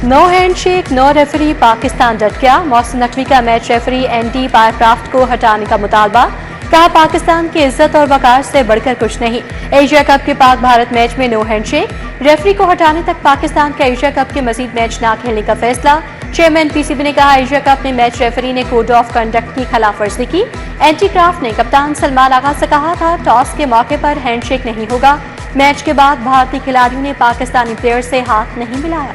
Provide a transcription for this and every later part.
No handshake no referee, Pakistan डट गया। मोहसिन नकवी का मैच रेफरी एंडी पायरक्राफ्ट को हटाने का मुतालबा। कहा पाकिस्तान की इज्जत और वकार से बढ़कर कुछ नहीं। एशिया कप के पाक भारत मैच में नो हैंडशेक, रेफरी को हटाने तक पाकिस्तान का एशिया कप के मजीद मैच न खेलने का फैसला। चेयरमैन पीसीबी ने कहा एशिया कप में मैच रेफरी ने कोड ऑफ कंडक्ट की खिलाफ वर्जी की। एंटी क्राफ्ट ने कप्तान सलमान आगा से कहा था टॉस के मौके पर हैंडशेक नहीं होगा। मैच के बाद भारतीय खिलाड़ियों ने पाकिस्तानी प्लेयर से हाथ नहीं मिलाया।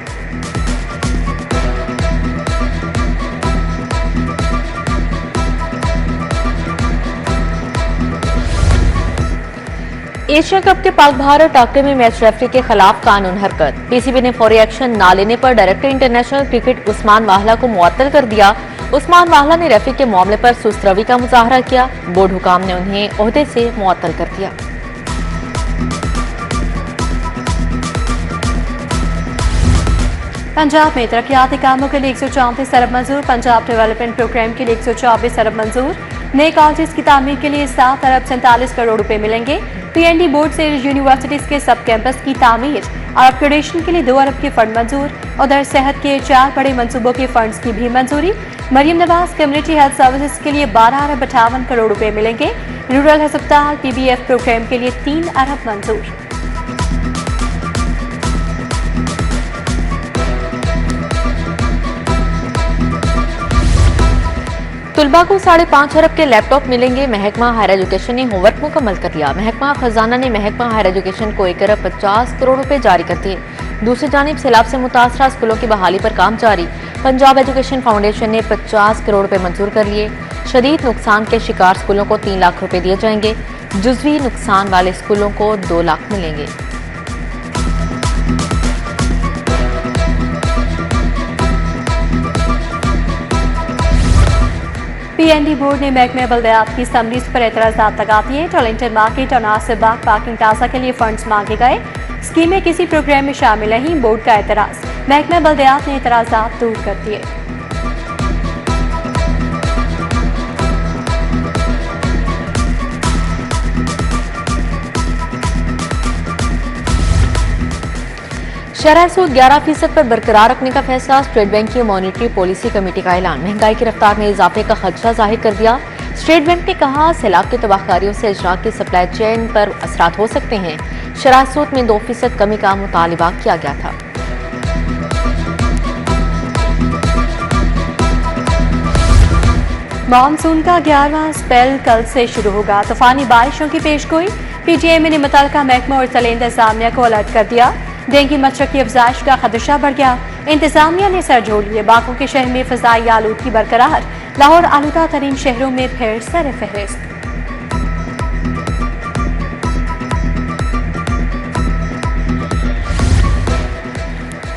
एशिया कप के पाक भारत टाकरे में मैच रेफरी के खिलाफ कानून हरकत। पीसीबी ने फौरी एक्शन न लेने पर डायरेक्टर इंटरनेशनल क्रिकेट उस्मान वाहला को मुअत्तल कर दिया। उस्मान वाहला ने रेफरी के मामले पर सुस्त रवि का मुजाहरा किया। बोर्ड हुकाम ने उन्हें ओहदे से मुअत्तल कर दिया। पंजाब में तरक्याती कामों के लिए 134 अरब मंजूर। पंजाब डेवलपमेंट प्रोग्राम के लिए 124 अरब मंजूर। नए कॉलेज की तामीर के लिए 7 अरब 47 करोड़ रुपए मिलेंगे। पीएनडी बोर्ड से यूनिवर्सिटीज के सब कैंपस की तामीर और अपग्रेडेशन के लिए 2 अरब के फंड मंजूर। उधर सेहत के 4 बड़े मंसूबों के फंड्स की भी मंजूरी। Maryam Nawaz community health services के लिए 12 अरब 58 करोड़ रुपए मिलेंगे। रूरल अस्पताल पीबीएफ प्रोग्राम के लिए 3 अरब मंजूर। तुलबा को 5.5 अरब के लैपटॉप मिलेंगे। महकमा हायर एजुकेशन ने होमवर्क मुकम्मल कर लिया। महकमा खजाना ने महकमा हायर एजुकेशन को 1 अरब 50 करोड़ रुपए जारी कर दिए। दूसरी जानिब सैलाब से मुतासरा स्कूलों की बहाली पर काम जारी। पंजाब एजुकेशन फाउंडेशन ने 50 करोड़ रुपए मंजूर कर लिए। शदीद नुकसान के शिकार स्कूलों को 3 लाख रुपए दिए जाएंगे। जुजवी नुकसान वाले स्कूलों को 2 लाख मिलेंगे। पीएनडी बोर्ड ने महकमे बल्दियात की समरीज पर एतराज़ात लगा दिए। टर्लिंगटन मार्केट और नासिर बाग पार्किंग प्लाजा के लिए फंड्स मांगे गए। स्कीमें किसी प्रोग्राम में शामिल नहीं, बोर्ड का एतराज। महकमे बल्दियात ने एतराज़ात दूर कर दिए। शरह सूद 11% पर बरकरार रखने का फैसला। स्टेट बैंक की मॉनिटरी पॉलिसी कमेटी का ऐलान। महंगाई की रफ्तार में इजाफे का खदशा जाहिर कर दिया। स्टेट बैंक ने कहा सैलाब की तबाहकारियों से अजरा की सप्लाई चेन पर असरात हो सकते हैं। शरह सूद में 2% कमी का मुतालिबा किया गया था। मानसून का 11वां स्पेल कल से शुरू होगा। तूफानी बारिशों की पेशगोई। पीटीआई ने मुतल्लिका महकमा और जिला इंतजामिया को अलर्ट कर दिया। डेंगू मच्छर की अफजाइश का खदशा बढ़ गया। इंतजामिया ने सर जोड़ लिए। बागों के शहर में फिजाई आलूदगी बरकरार। लाहौर आलूदा तरीन शहरों में फिर सर फहरिस्त।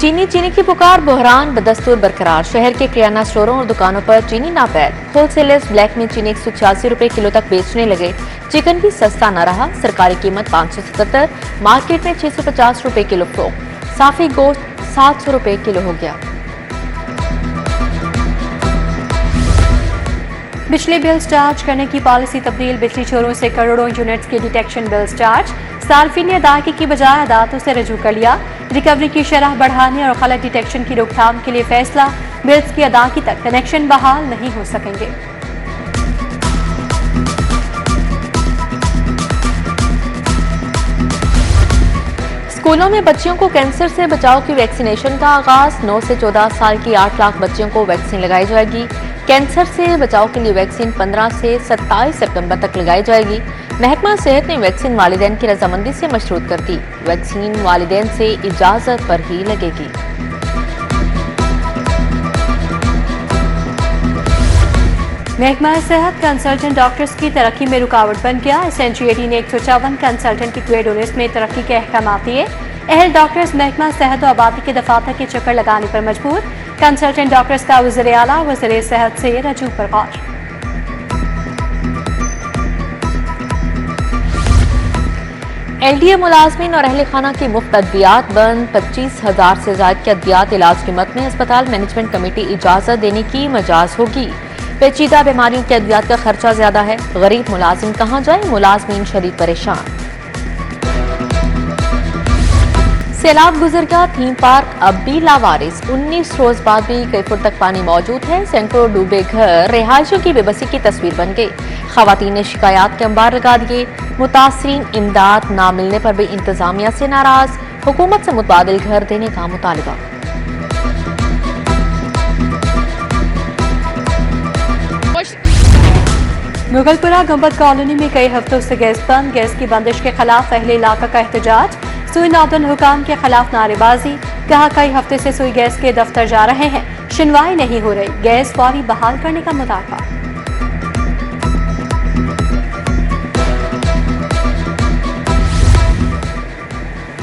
चीनी की पुकार, बहरान बदस्तूर बरकरार। शहर के किराना स्टोरों और दुकानों पर चीनी नापैद। होलसेलर्स ब्लैक में चीनी 186 रुपए किलो तक बेचने लगे। चिकन भी सस्ता न रहा। सरकारी कीमत 577, मार्केट में 650 रुपए किलो फरोख्त। साफी गोश्त 700 रुपए किलो हो गया। बिजली बिल्स चार्ज करने की पॉलिसी तब्दील। बिजली चोरों से करोड़ों यूनिट्स के डिटेक्शन बिल्स चार्ज। सार्फिन ने अदायगी की बजाय अदालतों से रजू कर लिया। रिकवरी की शरह बढ़ाने और गलत डिटेक्शन की रोकथाम के लिए फैसला। बिल्स की अदायगी तक कनेक्शन बहाल नहीं हो सकेंगे। स्कूलों में बच्चियों को कैंसर से बचाव की वैक्सीनेशन का आगाज। 9 से 14 साल की 8 लाख बच्चियों को वैक्सीन लगाई जाएगी। कैंसर से बचाव के लिए वैक्सीन 15 से 27 सितंबर तक लगाई जाएगी। महकमा सेहत ने वैक्सीन वालिदैन की रजामंदी से मशरूत कर दी। वैक्सीन वालिदैन से इजाजत पर ही लगेगी। महकमा सेहत कंसल्टेंट डॉक्टर्स की तरक्की में रुकावट बन गया। एसएनजीएडी ने 154 कंसल्टेंट की ग्रेड 19 में तरक्की के अहकाम दिए। अहल डॉक्टर्स महकमा सेहत और आबादी के दफातर के चक्कर लगाने पर मजबूर। कंसल्टेंट डॉक्टर्स का वज़ीर आला वज़ीर सेहत से रजू पर गौर। एलडीए मुलाजमीन और अहल खाना की मुफ्त अद्वियात बंद। 25,000 से ज्यादा की अद्वियात इलाज कीमत में अस्पताल मैनेजमेंट कमेटी इजाजत देने की मजाज होगी। पेचीदा बीमारियों की अद्वियात का खर्चा ज्यादा है। गरीब मुलाजिम कहाँ जाए, मुलाजमीन शदीद परेशान। सैलाब गुजर गया, थीम पार्क अब भी लावारिस। 19 रोज बाद भी कई फुट तक पानी मौजूद है। सैकड़ों डूबे घर रिहायशियों की बेबसी की तस्वीर बन गई। खवातीन ने शिकायत के अंबार लगा दिए। मुतासरीन इमदाद न मिलने पर भी इंतजामिया से नाराज। हुकूमत से मुतबादिल घर देने का मुतालबा। मुगलपुरा गुंबद कॉलोनी में कई हफ्तों से गैस बंद। गैस की बंदिश के खिलाफ अहले इलाका का एहतजाज। सुई नाब्दुल हुकाम के खिलाफ नारेबाजी। कहा कई हफ्ते से सुई गैस के दफ्तर जा रहे हैं, सुनवाई नहीं हो रही। गैस फौरी बहाल करने का मुतालबा।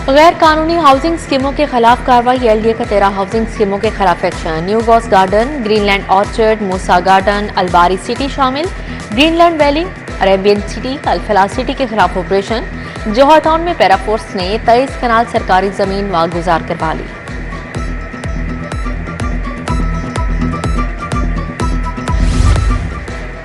गैर कानूनी हाउसिंग स्कीमों के खिलाफ कार्रवाई। एलडीए का 13 हाउसिंग स्कीमों के खिलाफ action. New Ghous garden, Greenland orchard, Musa garden, Albari city शामिल। Greenland valley, Arabian city, Alfalah city के खिलाफ ऑपरेशन। जौहर टाउन में पैराफोर्स ने 23 कनाल सरकारी जमीन वागुजार करवा ली।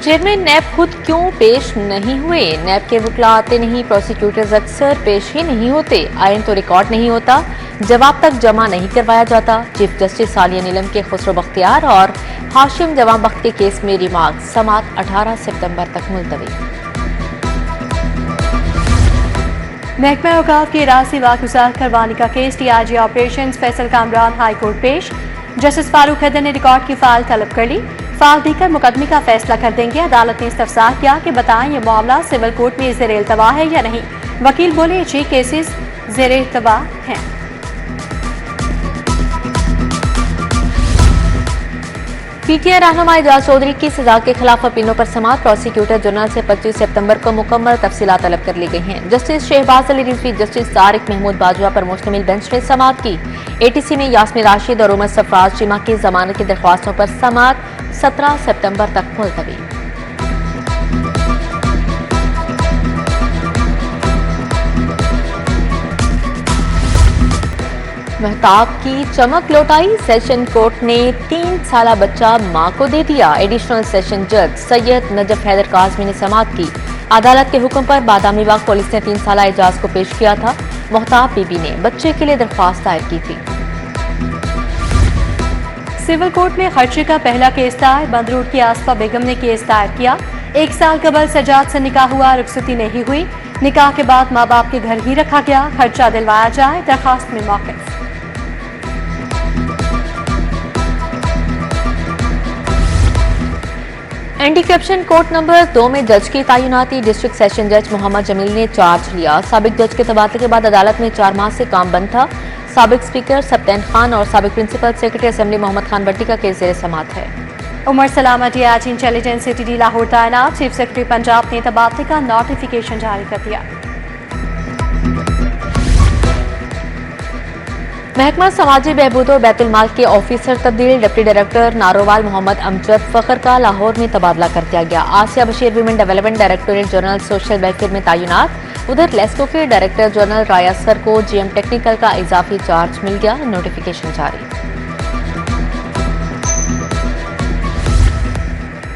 चेयरमैन नैब खुद क्यों पेश नहीं हुए? नैब के वकील आते नहीं, प्रोसिक्यूटर्स अक्सर पेश ही नहीं होते। आयन तो रिकॉर्ड नहीं होता, जवाब तक जमा नहीं करवाया जाता। चीफ जस्टिस सालिया नीलम के खुसरो बख्तियार और हाशिम जवां बख्त के केस में रिमार्क। समाअत 18 सितंबर तक मुलतवी। महकमा औकाफ की राशि वागुजार करवाने का case. TIG operation Faisal Kamran high court पेश। जस्टिस फारूक हैदर ने रिकॉर्ड की फाइल तलब कर ली। फाइल देकर मुकदमे का फैसला कर देंगे। अदालत ने इस्तफसार किया कि बताएं ये मामला सिविल कोर्ट में ज़ेर इल्तवा है या नहीं। वकील बोले जी केसेस ज़ेर इल्तवा हैं। पीटीआई रहनुमा एजाज चौधरी की सजा के खिलाफ अपीलों पर समाअत। प्रोसिक्यूटर जनरल से 25 सितंबर को मुकम्मल तफसीलात तलब कर ली गई हैं। जस्टिस शहबाज अली रिजवी, जस्टिस तारिक महमूद बाजवा पर मुश्तमिल बेंच ने समाअत की। एटीसी में यास्मीन राशिद और उमर सफराज चिमा की जमानत की दरख्वास्तों पर समाअत 17 सितंबर तक मुलतवी। महताब की चमक लौटाई। सेशन कोर्ट ने 3 साला बच्चा मां को दे दिया। एडिशनल सेशन जज सैयद नजफ हैदर काज़मी ने समाअत की। अदालत के हुक्म पर बादामी बाग पुलिस ने 3 साला एजाज को पेश किया था। महताब बीबी ने बच्चे के लिए दरख्वास्त दायर की थी। सिविल कोर्ट में खर्चे का पहला केस दायर। बंद रोड की आसफा बेगम ने केस दायर किया। 1 साल कबल सजाद से निकाह हुआ, रुखसती नहीं हुई। निकाह के बाद माँ बाप के घर ही रखा गया। खर्चा दिलवाया जाए, दरखास्त में मौक़िफ़। एंटी करप्शन कोर्ट नंबर 2 में जज की तैनाती। डिस्ट्रिक्ट सेशन जज मोहम्मद जमील ने चार्ज लिया। साबिक जज के तबादले के बाद अदालत में 4 माह से काम बंद था। साबिक स्पीकर सब्तैन खान और साबिक principal secretary assembly Mohammad Khan Bhatti का केस ज़ेर समाअत है। Umar Salama DIG intelligence city Lahore तैनात। चीफ सेक्रेटरी पंजाब ने तबादले का नोटिफिकेशन जारी कर दिया। महकमा समाजी बहबूद और बैतुल माल के ऑफिसर तब्दील। डिप्टी डायरेक्टर नारोवाल मोहम्मद अमजद फखर का लाहौर में तबादला कर दिया गया। Asia Bashir women development directorate general social welfare में तैनात। उधर लेस्को के डायरेक्टर जनरल राया सर को जीएम टेक्निकल का इजाफी चार्ज मिल गया। नोटिफिकेशन जारी।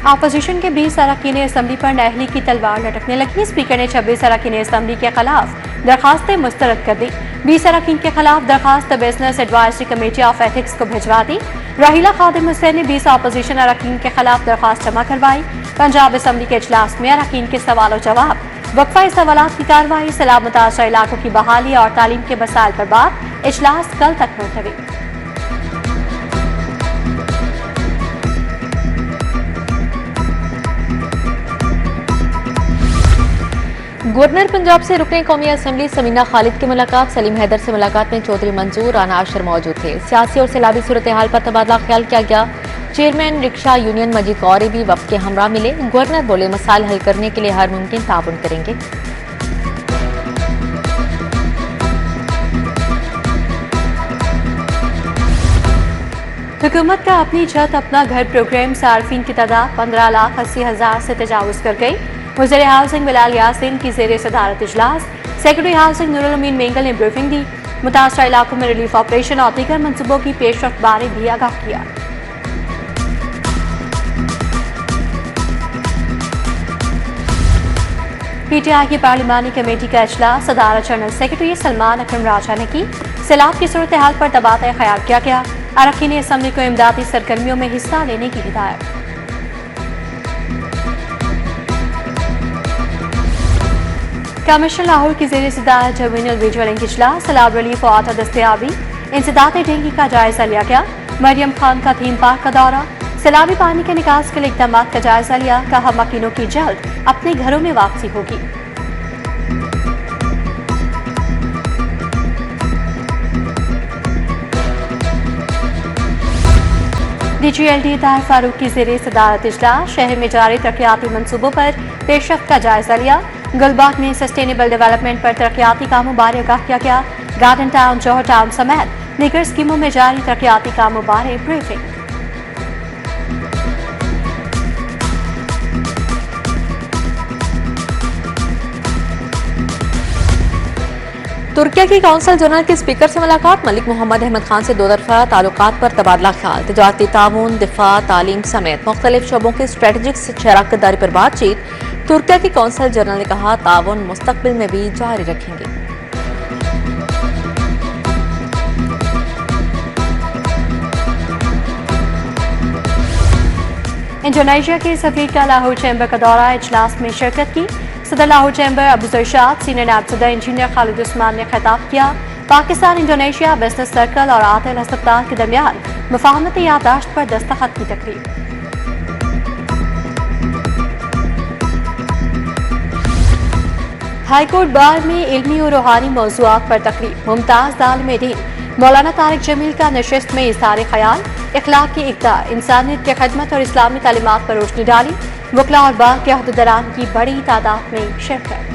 अपोजिशन के 20 अरकान असम्बली पर नाअहली की तलवार लटकने लगी। स्पीकर ने 26 अरकान असम्बली के खिलाफ दरखास्तें मुस्तरद कर दी। 20 अरकान के खिलाफ दरखास्त business advisory committee of ethics को भिजवा दी। राहिला खादिम हुसैन ने 20 अपोजिशन अरकान के खिलाफ दरखास्त जमा करवाई। पंजाब असम्बली के इजलास में अरकान के सवाल जवाब, वक्फा सवालात की कार्रवाई, सैलाब मुतासर इलाकों की बहाली और तालीम के मसाइल पर बात। इजलास कल तक मुलतवी। गवर्नर पंजाब से रुकने कौमी असम्बली समीना खालिद की मुलाकात। सलीम हैदर से मुलाकात में चौधरी मंजूर राना आशर मौजूद थे। सियासी और सैलाबी सूरत हाल पर तबादला ख्याल किया गया। चेयरमैन रिक्शा यूनियन मजीद गौरी भी वक्त के हमरा मिले। गवर्नर बोले मसाइल हल करने के लिए हर मुमकिन ताउन करेंगे। हुकूमत का अपनी छत अपना घर प्रोग्राम सार्फिन की तादाद 15,80,000 से तजावुज कर गई। वज़ीर हाउसिंग बिलाल यासीन की ज़ेर सदारत इजलास। सेक्रेटरी हाउसिंग नूरुल अमीन मेंगल ने ब्रीफिंग दी। मुतासरा इलाकों में रिलीफ ऑपरेशन और दीगर मनसूबों की पेशरफ्त बारे भी आगाह किया। पीटीआई की पार्लिमानी कमेटी का इजलास सदारत जनरल सेक्रेटरी सलमान अकरम राजा ने की। सैलाब की सूरत हाल पर तबादला ख्याल किया गया। अरकान असम्बली को इमदादी सरगर्मियों में हिस्सा लेने की हिदायत। कमिश्नर लाहौर की ज़ेर सदारत टर्मिनल विजिलेंस इजलास, सैलाब रिलीफ और आटा दस्तयाबी, इंसदाद डेंगी का जायजा लिया गया। मरियम खान का थीम पार्क का दौरा, सैलाबी पानी के निकास के लिए इकदाम का जायजा लिया। कहा मकीनों की जल्द अपने घरों में वापसी होगी। DGLD ताहिर फारूक की ज़ेर सदारत इजलास, शहर में जारी तरक्याती मंसूबों पर पेशरफ्त का जायजा लिया। गुलबाग में सस्टेनेबल डेवलपमेंट पर तरक्याती कामों बारे आगाह किया गया। गार्डन टाउन, जौहर टाउन समेत दीगर स्कीमों में जारी तरक्याती कामों बारे ब्रीफिंग। तुर्किया की कौंसल जनरल के स्पीकर से मुलाकात, मलिक मोहम्मद अहमद खान से दो तरफा ताल्लुकात पर तबादला ख्याल, तिजारती ताउन, दिफा, तालीम समेत मुख्तलिफ शोबों की स्ट्रेटेजिक शराकत दारी पर बातचीत। तुर्किया की कौंसल जनरल ने कहा ताउन मुस्तकबिल में भी जारी रखेंगे। इंडोनेशिया के सफीर का लाहौर चैम्बर का दौरा, इजलास में शिरकत की। सदर लाहौर चैम्बर अबू जरशाद, सीनियर नायब सदर इंजीनियर खालिद उस्मान ने खिताब किया। पाकिस्तान इंडोनेशिया बिजनेस सर्कल और आतिल अस्पताल के दरमियान मुफाहमती याददाश्त पर दस्तखत की तकरीब। हाईकोर्ट बार में इल्मी और रूहानी मौज़ूआत पर तकरीब, मुमताज आलिम दीन मौलाना तारिक जमील का नशिस्त में इज़हार ख्याल, इखलाक की इक़्तिदार, इंसानियत की खदमत और इस्लामी तालीमात पर रोशनी डाली। वकला और बार के अहदेदारान की बड़ी तादाद में शिरकत।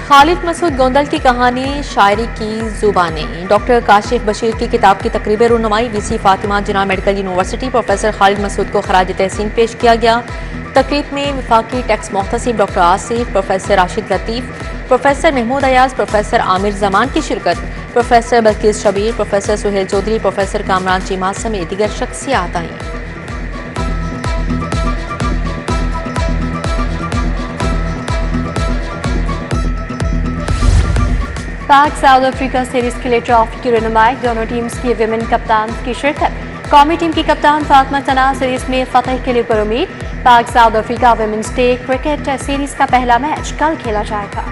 खालिद मसूद गोंदल की कहानी शायरी की जुबानें, डॉक्टर काशिफ बशीर की किताब की तकरीब रुनुमाई, VC Fatima Jinnah medical university professor Khalid Masood को खराज तहसीन पेश किया गया। तकरीब में वफाकी टैक्स मोहतसिब doctor Asif, professor Rashid Latif, professor Mahmood Ayaz, professor Aamir Zaman की शिरकत, professor Balqis Shabbir, professor Suhail Chaudhry, professor Kamran Cheema समेत दीगर शख्सियात आईं। पाक साउथ अफ्रीका सीरीज के लिए ट्रॉफी की रुनुमाई, दोनों टीम्स की विमेन कप्तान की शिरकत। कौमी टीम की कप्तान फातिमा सना सीरीज में फतह के लिए पुरुमीद। पाक south Africa women's day cricket series का पहला मैच कल खेला जाएगा।